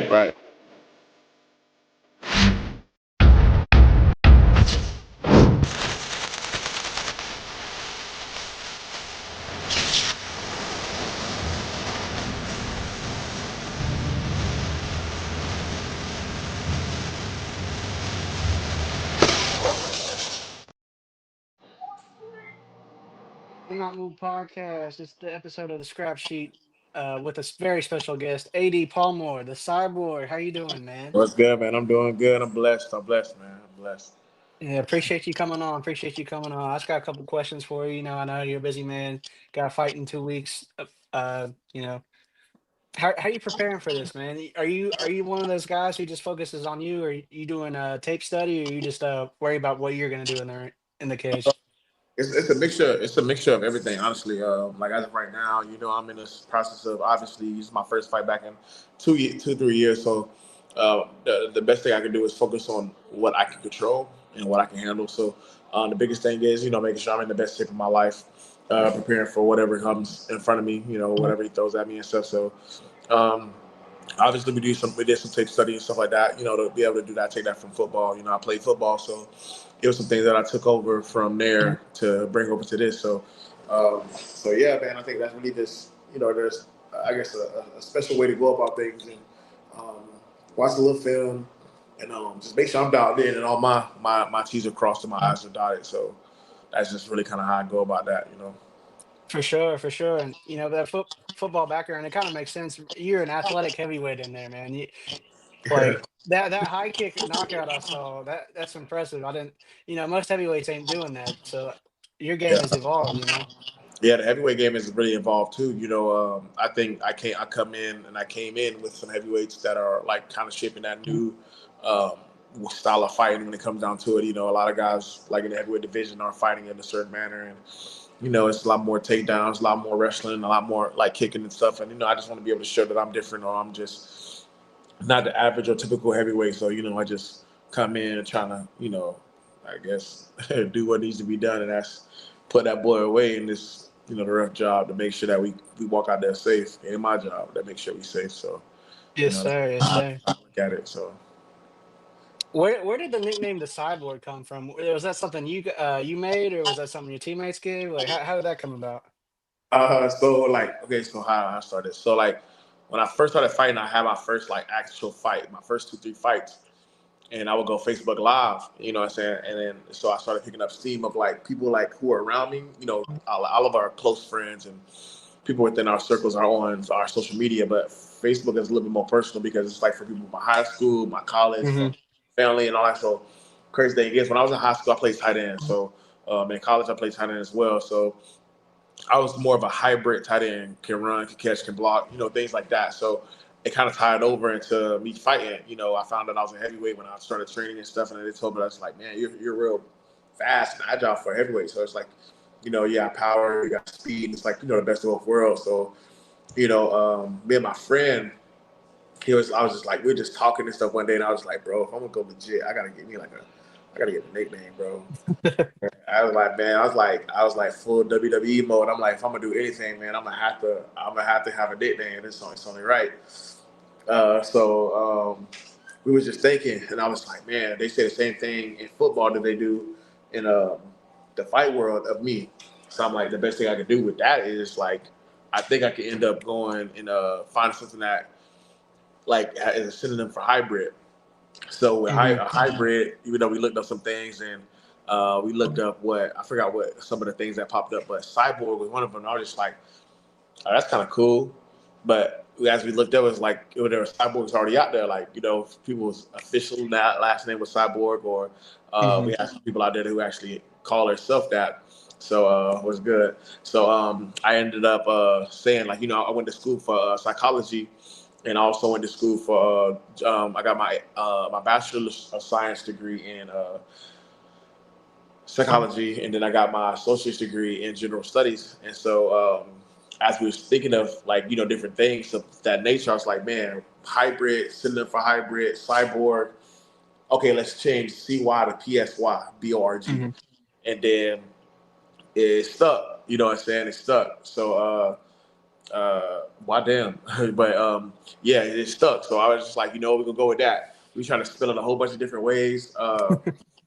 Right. Do Not Move podcast. It's the episode of the Scrap Sheet with a very special guest, AD Palmore, the cyborg. How you doing, man? What's good, man? I'm doing good. I'm blessed. I'm blessed, man. I'm blessed. Yeah, appreciate you coming on. Appreciate you coming on. I just got a couple questions for you. I know you're a busy man. Got a fight in 2 weeks. You know, how you preparing for this, man? Are you one of those guys who just focuses on you, or you doing a tape study, or you just worry about what you're gonna do in the cage? It's a mixture. It's a mixture of everything, honestly. Like as of right now, I'm in this process of obviously this is my first fight back in 3 years. So the best thing I can do is focus on what I can control and what I can handle. So the biggest thing is making sure I'm in the best shape of my life, preparing for whatever comes in front of me. Whatever he throws at me and stuff. So. Um, Obviously, we did some tape study and stuff like that. To be able to do that, take that from football. I played football, so it was some things that I took over from there to bring over to this. So yeah, man, I think that's really just there's I guess a special way to go about things and um, watch a little film and just make sure I'm dialed in and all my T's are crossed and my I's are dotted. So that's just really kind of how I go about that. For sure, for sure. And that football background, it kind of makes sense. You're an athletic heavyweight in there, man. Like that high kick knockout I saw, that's impressive. I didn't, most heavyweights ain't doing that. So your game Yeah. has evolved. Yeah, the heavyweight game is really involved too. I think I come in and I came in with some heavyweights that are like kind of shaping that new um, style of fighting when it comes down to it. A lot of guys like in the heavyweight division are fighting in a certain manner, and it's a lot more takedowns, a lot more wrestling, a lot more like kicking and stuff. And I just want to be able to show that I'm different, or I'm just not the average or typical heavyweight. So I just come in and trying to I guess do what needs to be done, and that's put that boy away in this the rough job to make sure that we walk out there safe. And my job that make sure we safe. So Yes, that's sir. Yes, how sir. I look at it. So. Where did the nickname the cyborg come from? Was that something you made, or was that something your teammates gave? Like, how did that come about? So like, okay, so how I started. So like, when I first started fighting, I had my first like actual fight, my first 2 3 fights, and I would go Facebook Live. You know what I'm saying? And then so I started picking up steam of like people like who are around me. All of our close friends and people within our circles are on our social media, but Facebook is a little bit more personal because it's like for people from my high school, my college, from Hmm. family, and all that. So crazy thing is, when I was in high school, I played tight end. So in college, I played tight end as well. So I was more of a hybrid tight end, can run, can catch, can block, things like that. So it kind of tied over into me fighting. I found out I was a heavyweight when I started training and stuff, and they told me I was like, man, you're real fast and agile for a heavyweight. So it's like, you got power, you got speed. And it's like the best of both worlds. So me and my friend, I was just like, we were just talking and stuff one day, and I was like, bro, if I'm gonna go legit, I gotta get a nickname, bro. I was like, man, I was like full WWE mode. I'm like, if I'm gonna do anything, man, I'm gonna have to have a nickname. It's only right. So we was just thinking, and I was like, man, they say the same thing in football that they do in the fight world of me. So I'm like, the best thing I could do with that is like, I think I could end up going and finding something that like is a synonym for hybrid. So with Hmm. a hybrid, even though we looked up some things and we looked up what I forgot what some of the things that popped up, but cyborg was one of them. And I was just like, oh, that's kind of cool. But as we looked up, it was like there were cyborgs already out there. Like people's official last name was cyborg, or Hmm. we had some people out there who actually call themselves that. So it was good. So I ended up saying like I went to school for psychology, and I also went to school for I got my bachelor's of science degree in psychology, and then I got my associate's degree in general studies. And so as we was thinking of like different things of that nature, I was like, man, hybrid, synonym for hybrid, cyborg. Okay, let's change CY to PSY, BORG, Hmm. and then it stuck. You know what I'm saying? It stuck. So Why damn? But yeah, it stuck. So I was just like, we're gonna go with that. We trying to spell it a whole bunch of different ways. I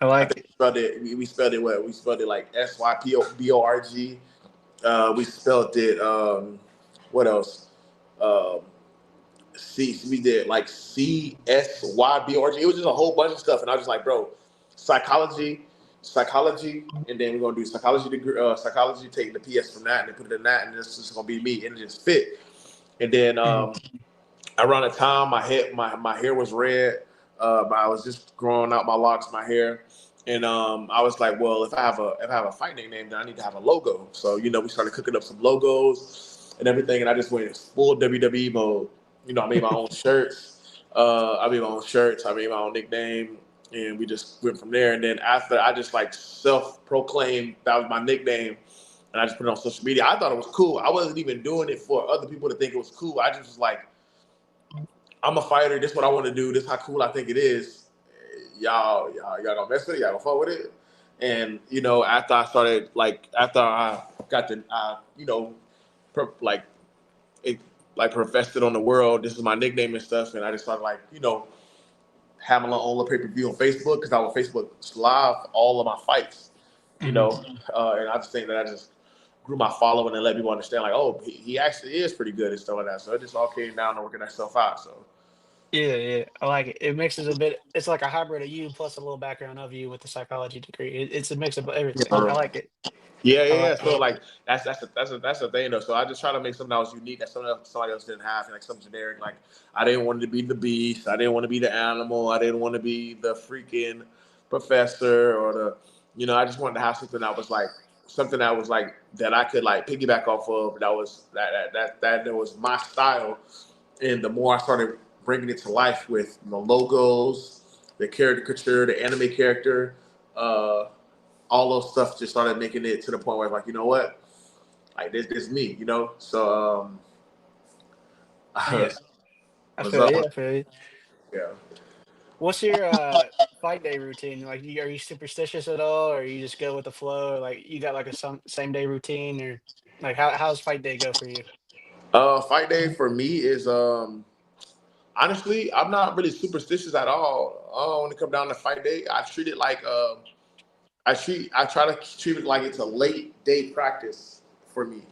I like think it. we spelled it what? We spelled it like SYPOBORG. We spelled it. What else? Um, we did like CSYBORG. It was just a whole bunch of stuff, and I was just like, bro, psychology, and then we're gonna do psychology degree, psychology. Take the PS from that, and then put it in that, and this is gonna be me, and it just fit. And then Mhm. around the time my hair was red, but I was just growing out my locks, my hair, and I was like, well, if I have a fight nickname, then I need to have a logo. So we started cooking up some logos and everything, and I just went full WWE mode. I made my own shirts. I made my own nickname, and we just went from there. And then after, I just like self-proclaimed that was my nickname, and I just put it on social media. I thought it was cool. I wasn't even doing it for other people to think it was cool. I just was like, I'm a fighter. This is what I want to do. This is how cool I think it is. Y'all gonna mess with it. Y'all gonna fuck with it. And after I started, like after I got the, like it, like professed it on the world. This is my nickname and stuff. And I just started like, having my own little pay per view on Facebook because I was Facebook live all of my fights. Mhm. And I just think that I just grew my following and let people understand like, oh, he actually is pretty good and stuff like that. So it just all came down to working that stuff out. So. Yeah, yeah, I like it. It mixes a bit. It's like a hybrid of you plus a little background of you with the psychology degree. It's a mix of everything. I like it. Yeah, I yeah, yeah. like So it. like that's a thing though. So I just try to make something that was unique that somebody else didn't have, and like something generic. Like I didn't want to be the beast. I didn't want to be the animal. I didn't want to be the freaking professor or the, I just wanted to have something that was like that I could like piggyback off of. That was that was my style. And the more I started bringing it to life with the logos, the caricature, the anime character. All those stuff just started making it to the point where like, you know what, like this me, So Yeah, I what's feel up? you. I feel you. Yeah. What's your fight day routine? Like, are you superstitious at all, or you just go with the flow? Or like, you got like a same day routine, or like how's fight day go for you? Fight day for me is honestly, I'm not really superstitious at all. When it comes down to fight day, I treat it like I try to treat it like it's a late day practice for me.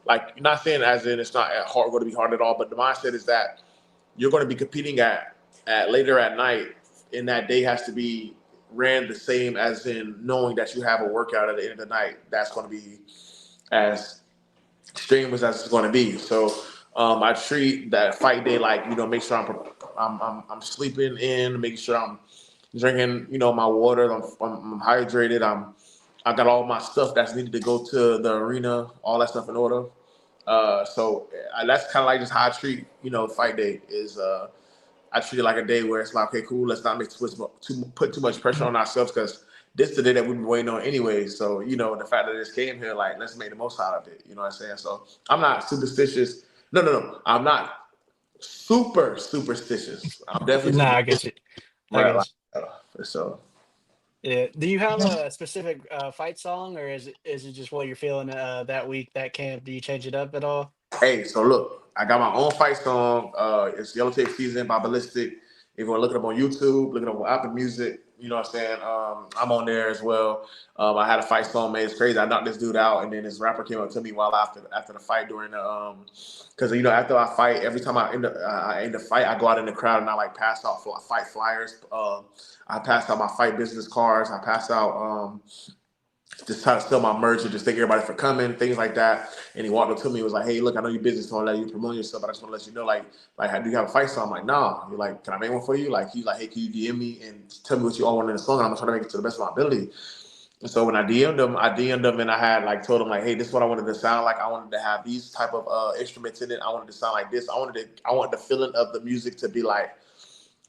Like, you're not saying as in it's not hard going to be hard at all, but the mindset is that you're going to be competing at later at night, and that day has to be ran the same as in knowing that you have a workout at the end of the night that's going to be as strenuous as it's going to be. So I treat that fight day like, make sure I'm sleeping in, making sure I'm drinking my water. I'm hydrated. I got all my stuff that's needed to go to the arena, all that stuff in order. So that's kind of like just how I treat fight day is. I treat it like a day where it's like, okay, cool. Let's not make put too much pressure on ourselves because this is the day that we've been waiting on anyway. So the fact that this came here, like, let's make the most out of it. You know what I'm saying? So I'm not superstitious. No, no, no. I'm not super superstitious. I'm definitely Nah, I superstitious. get you. I Right. get Like, you. so. Yeah. Do you have a specific fight song, or is it just what you're feeling that week, that camp? Do you change it up at all? Hey, so look, I got my own fight song. It's Yellow Tape Season by Ballistic. If you want to look it up on YouTube, look it up on Apple Music, you know what I'm saying? I'm on there as well. I had a fight song, man. It's crazy. I knocked this dude out, and then this rapper came up to me while after the fight during the because after I fight, every time I end the fight, I go out in the crowd and I like pass out fight flyers. I pass out my fight business cards. I pass out just try to sell my merch and just thank everybody for coming, things like that. And he walked up to me and was like, "Hey, look, I know your business, so I'll let you promote yourself, but I just want to let you know, like, do you have a fight song?" I'm like, "Nah." You're like, "Can I make one for you?" Like, he's like, "Hey, can you DM me and tell me what you all want in the song? And I'm gonna try to make it to the best of my ability." And so when I DM'd him and I had like told him like, "Hey, this is what I wanted to sound like. I wanted to have these type of instruments in it. I wanted to sound like this. I wanted the feeling of the music to be like."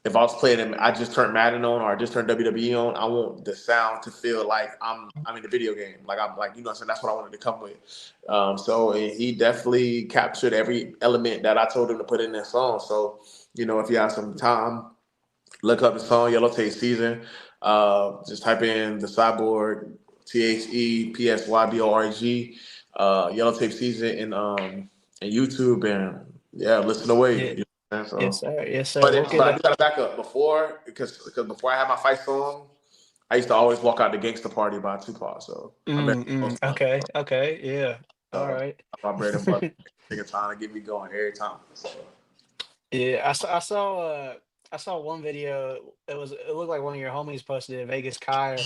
If I was playing and I just turned Madden on or I just turned WWE on, I want the sound to feel like I'm in the video game. Like I'm like, what I'm saying, that's what I wanted to come with. So he definitely captured every element that I told him to put in that song. So, if you have some time, look up the song Yellow Tape Season. Just type in the cyborg THEPSYBORG, Yellow Tape Season, and and YouTube, and yeah, listen away. Yeah. You know what I'm saying? Yes, So, sir. Yes, sir. but We'll but get I it. do gotta back up before because before I had my fight song, I used to always walk out the Gangsta Party by Tupac. So I'm very close to Okay. Okay. Yeah. All uh, right. my bread and butter. Taking time to get me going every time. So. Yeah, I saw one video. It looked like one of your homies posted it, Vegas Kai.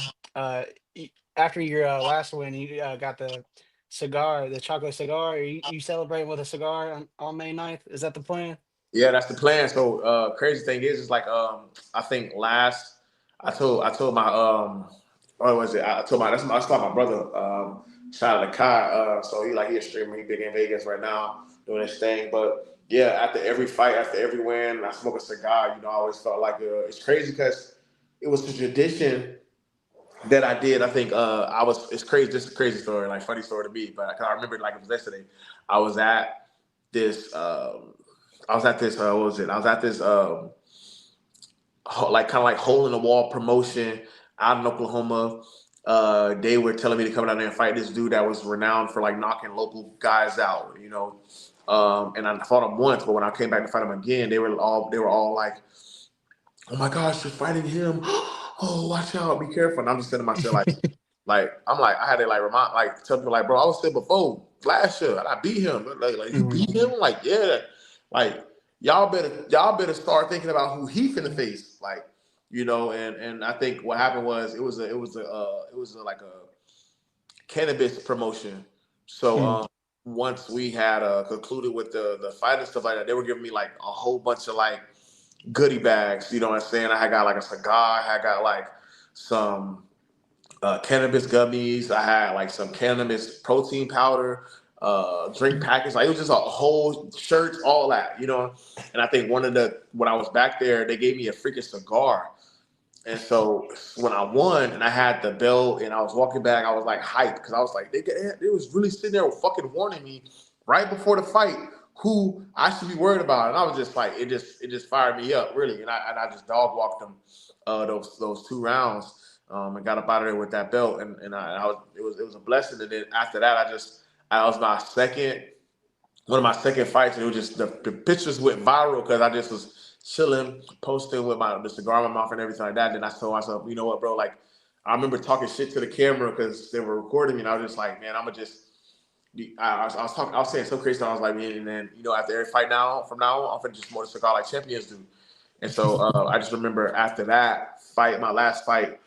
After your last win, you got the cigar, the chocolate cigar. Are you celebrating with a cigar on May 9th? Is that the plan? Yeah, that's the plan. So crazy thing is like I think last I told my what was it? I told my brother, shout out to Kai. So he a streamer, he big in Vegas right now doing his thing. But yeah, after every fight, after every win, I smoke a cigar, I always felt like it's crazy because it was a tradition that I did. I think it's crazy, just a crazy story, like funny story to me, but I remember it like it was yesterday. I was at this what was it? I was at this like kind of like hole in the wall promotion out in Oklahoma. They were telling me to come down there and fight this dude that was renowned for like knocking local guys out. And I fought him once, but when I came back to fight him again, they were all like, "Oh my gosh, you're fighting him! Oh, watch out, be careful!" And I'm just saying to myself I had to like remind, like tell people like, bro, I was there before last year and I beat him. Like you beat him? Like yeah, like y'all better start thinking about who he finna face. Like and I think what happened was it was a like a cannabis promotion. So Mm. once we had concluded with the fight and stuff like that, they were giving me like a whole bunch of like goodie bags. You know what I'm saying? I had got like a cigar. I had got like some cannabis gummies. I had like some cannabis protein powder, drink packets. Like it was just a whole shirt, all that. And I think when I was back there, they gave me a freaking cigar. And so when I won and I had the belt and I was walking back, I was like hyped because I was like, they was really sitting there fucking warning me right before the fight who I should be worried about. And I was just like, it just fired me up really. And I just dog walked them those 2 rounds and got up out of there with that belt. And it was a blessing. And then after that, I was my second one of my second fights, and it was just the pictures went viral because I just was chilling, posting with the cigar in my mouth and everything like that. Then I told myself, you know what, bro? Like, I remember talking shit to the camera because they were recording me, and I was just like, man, I'm gonna just. I was saying so crazy. I was like, man, and then after every fight from now on, I'm gonna just smoke a cigar like champions do. And so I just remember after that fight, my last fight,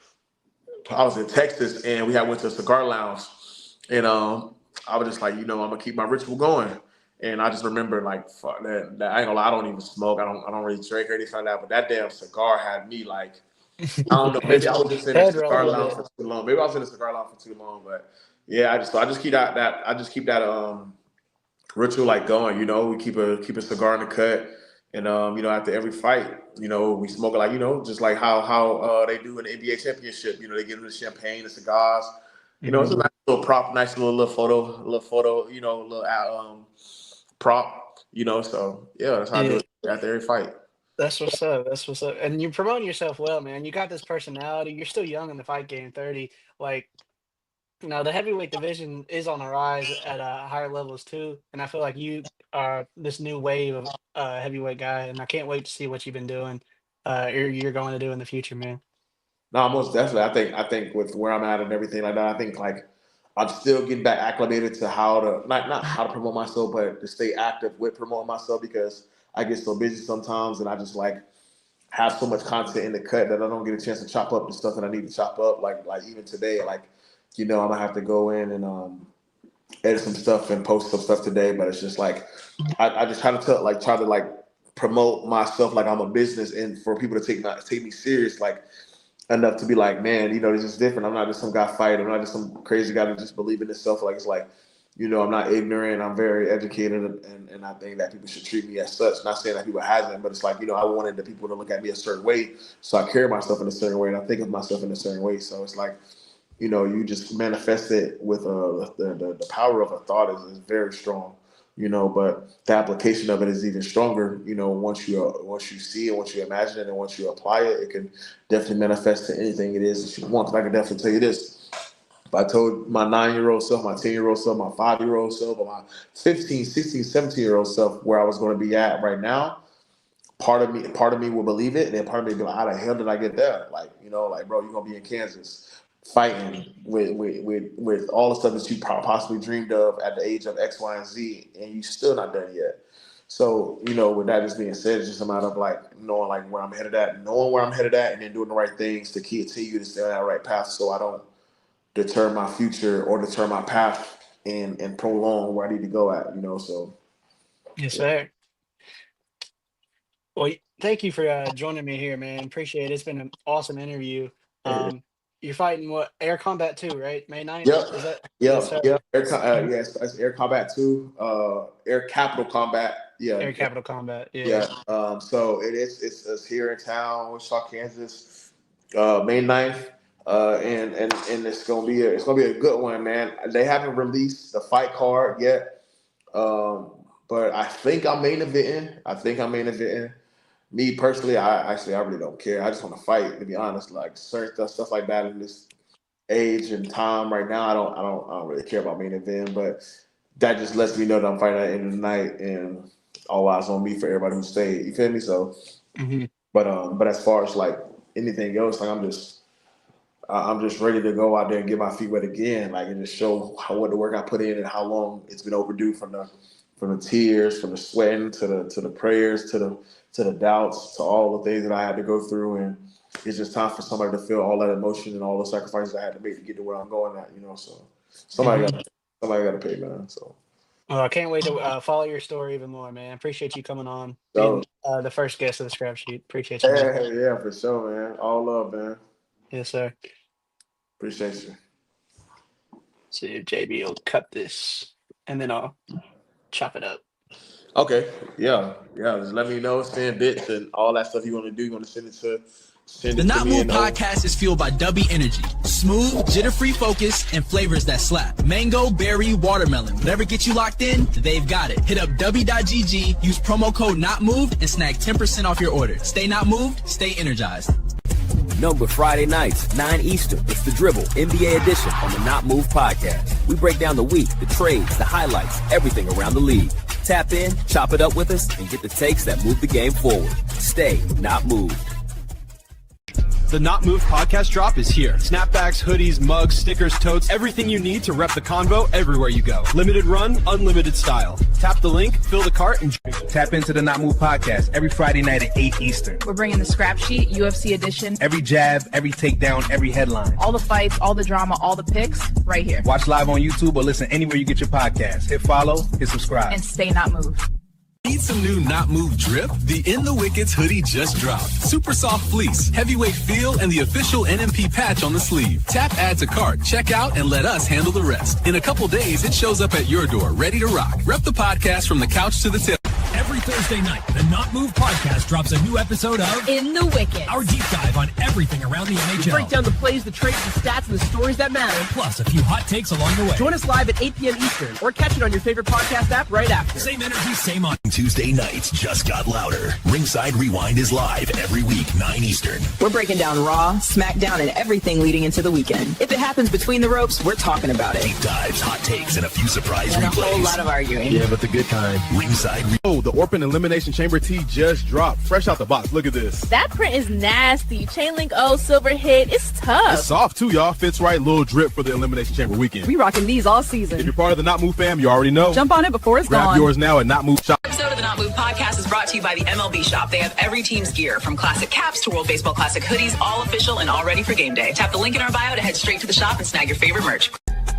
I was in Texas, and we had went to a cigar lounge, and I was just like, I'm gonna keep my ritual going. And I just remember like, fuck that I ain't gonna lie, I don't even smoke. I don't really drink or anything like that. But that damn cigar had me like, I don't know. Maybe I was just in a Head cigar rolling a lounge bit. for too long. Maybe I was in a cigar lounge for too long. But yeah, I just keep that ritual like going. We keep a cigar in the cut, and after every fight, we smoke it like just like how they do in the NBA championship. They give them the champagne, the cigars. It's a Mhm. nice little prop, nice little photo, little prop. So yeah, that's how I do Yeah. it after every fight. That's what's up. That's what's up. And you're promoting yourself well, man. You got this personality. You're still young in the fight game, 30. Like, the heavyweight division is on the rise at higher levels too. And I feel like you are this new wave of heavyweight guy. And I can't wait to see what you've been doing, you're going to do in the future, man. No, most definitely. I think with where I'm at and everything like that, I think like I'm still getting back acclimated to how to not how to promote myself, but to stay active with promoting myself because I get so busy sometimes and I just like have so much content in the cut that I don't get a chance to chop up the stuff that I need to chop up. Like even today, like I'm gonna have to go in and edit some stuff and post some stuff today, but it's just like I just try to like promote myself like I'm a business and for people to take me serious like enough to be like, man, this is different. I'm not just some guy fighting. I'm not just some crazy guy that just believe in himself. Like it's like, I'm not ignorant. I'm very educated, and I think that people should treat me as such. Not saying that people hasn't, but it's like I wanted the people to look at me a certain way, so I carry myself in a certain way, and I think of myself in a certain way. So it's like, you just manifest it with the power of a thought is very strong. But the application of it is even stronger. Once you see it, once you imagine it, and once you apply it, it can definitely manifest to anything it is that you want. Because I can definitely tell you this: But I told my 9-year-old self, my 10-year-old self, my 5-year-old self, or my 15, 16, 17-year-old self where I was going to be at right now. Part of me will believe it, and then part of me be like, how the hell did I get there? Like, bro, you're gonna be in Kansas fighting with all the stuff that you possibly dreamed of at the age of X, Y, and Z, and you still not done yet. So, with that just being said, it's just a matter of like knowing like where I'm headed at, and then doing the right things to continue to stay on that right path, so I don't deter my future or deter my path and prolong where I need to go at. So Yes, sir. Well, thank you for joining me here, man. Appreciate it. It's been an awesome interview. yeah. You're fighting what? Air Combat 2, right? May 9th? Yep. Is that? Yes, Yep. sir. Yep. Yes, it's Air Combat 2, Air Capital Combat. Yeah. Air Capital Combat. Yeah. Yeah. So it's here in town, Wichita, Kansas, May 9th. And it's gonna be a good one, man. They haven't released the fight card yet. But I think I'm main eventing. Me personally, I really don't care. I just want to fight, to be honest. Like certain stuff like that in this age and time right now, I don't really care about main event. But that just lets me know that I'm fighting at the end of the night, and all eyes on me for everybody who stayed. You feel me? So, but as far as like anything else, like I'm just ready to go out there and get my feet wet again, like, and just show what the work I put in and how long it's been overdue, from the tears, from the sweating to the prayers, to the doubts, to all the things that I had to go through. And it's just time for somebody to feel all that emotion and all the sacrifices I had to make to get to where I'm going at, So somebody got to pay, man. So. Well, I can't wait to follow your story even more, man. Appreciate you coming on, So, being the first guest of the Scrap Sheet. Appreciate you, man. Yeah, for sure, man. All love, man. Yes, sir. Appreciate you. See if JB will cut this, and then I'll chop it up. Okay. Yeah. Just let me know, send bits and all that stuff you want to do. You want to send it to The Not Move podcast is fueled by Dubby Energy. Smooth, jitter-free focus, and flavors that slap. Mango, berry, watermelon. Whatever gets you locked in, they've got it. Hit up Dubby.gg, use promo code NOTMOVED, and snag 10% off your order. Stay not moved, stay energized. Number Friday nights, 9 Eastern. It's the Dribble NBA edition on the Not Move podcast. We break down the week, the trades, the highlights, everything around the league. Tap in, chop it up with us, and get the takes that move the game forward. Stay not moved. The Not Move podcast drop is here. Snapbacks, hoodies, mugs, stickers, totes, everything you need to rep the convo everywhere you go. Limited run, unlimited style. Tap the link, fill the cart, and tap into the Not Move podcast every Friday night at 8 Eastern. We're bringing the Scrap Sheet, UFC edition. Every jab, every takedown, every headline. All the fights, all the drama, all the picks, right here. Watch live on YouTube or listen anywhere you get your podcast. Hit follow, hit subscribe. And stay not moved. Need some new Not Move drip? The In the Wickets hoodie just dropped. Super soft fleece, heavyweight feel, and the official NMP patch on the sleeve. Tap add to cart, check out, and let us handle the rest. In a couple days, it shows up at your door, ready to rock. Rep the podcast from the couch to the tip. Every Thursday night, the Not Move podcast drops a new episode of In the Wickets, our deep dive on everything around the NHL. We break down the plays, the trades, the stats, and the stories that matter. Plus a few hot takes along the way. Join us live at 8 p.m. Eastern, or catch it on your favorite podcast app right after. Same energy, same on. Tuesday nights just got louder. Ringside Rewind is live every week, 9 Eastern. We're breaking down Raw, SmackDown, and everything leading into the weekend. If it happens between the ropes, we're talking about it. Deep dives, hot takes, and a few surprise and replays. A whole lot of arguing. Yeah, but the good kind. Ringside. The Orphan Elimination Chamber tee just dropped. Fresh out the box. Look at this. That print is nasty. Chain link O, silver hit. It's tough. It's soft too, y'all. Fits right. Little drip for the Elimination Chamber weekend. We rocking these all season. If you're part of the Not Move fam, you already know. Jump on it before it's gone. Grab yours now at Not Move Shop. Episode of the Not Move podcast is brought to you by the MLB Shop. They have every team's gear, from classic caps to World Baseball Classic hoodies, all official and all ready for game day. Tap the link in our bio to head straight to the shop and snag your favorite merch.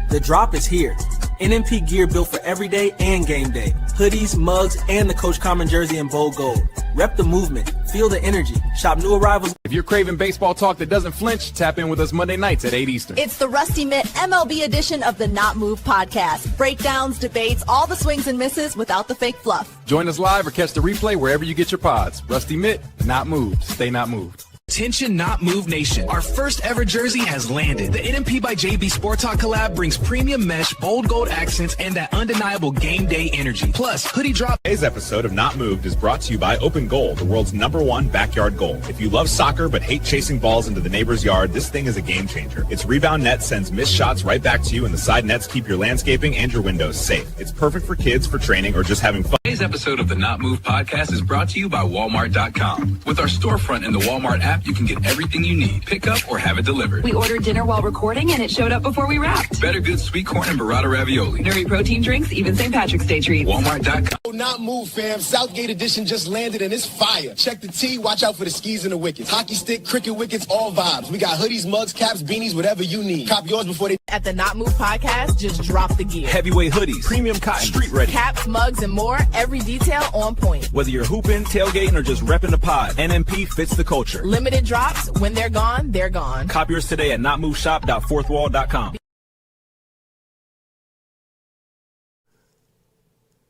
The drop is here. NMP gear built for every day and game day. Hoodies, mugs, and the Coach Common jersey in bold gold. Rep the movement. Feel the energy. Shop new arrivals. If you're craving baseball talk that doesn't flinch, tap in with us Monday nights at 8 Eastern. It's the Rusty Mitt MLB edition of the Not Move podcast. Breakdowns, debates, all the swings and misses without the fake fluff. Join us live or catch the replay wherever you get your pods. Rusty Mitt, Not Moved. Stay not moved. Attention Not Move Nation. Our first ever jersey has landed. The NMP by JB Sport Talk collab brings premium mesh, bold gold accents, and that undeniable game day energy. Plus, hoodie drop. Today's episode of Not Moved is brought to you by Open Goal, the world's #1 backyard goal. If you love soccer but hate chasing balls into the neighbor's yard, this thing is a game changer. Its rebound net sends missed shots right back to you, and the side nets keep your landscaping and your windows safe. It's perfect for kids, for training, or just having fun. Today's episode of the Not Move podcast is brought to you by Walmart.com. With our storefront in the Walmart app, you can get everything you need, pick up or have it delivered. We ordered dinner while recording and it showed up before we wrapped. Better Good sweet corn and burrata ravioli. Nuri protein drinks, even St. Patrick's Day treats. Walmart.com. Not Move, fam. Southgate edition just landed and it's fire. Check the tee, watch out for the skis and the wickets. Hockey stick, cricket wickets, all vibes. We got hoodies, mugs, caps, beanies, whatever you need. Cop yours before they... At the Not Move podcast, just drop the gear. Heavyweight hoodies, premium cotton, street ready. Caps, mugs, and more. Every detail on point. Whether you're hooping, tailgating, or just repping the pod, NMP fits the culture. Limited drops. When they're gone, they're gone. Cop yours today at notmoveshop.fourthwall.com.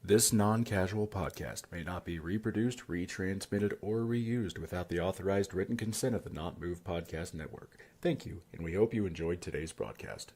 This non-casual podcast may not be reproduced, retransmitted, or reused without the authorized written consent of the Not Move Podcast Network. Thank you, and we hope you enjoyed today's broadcast.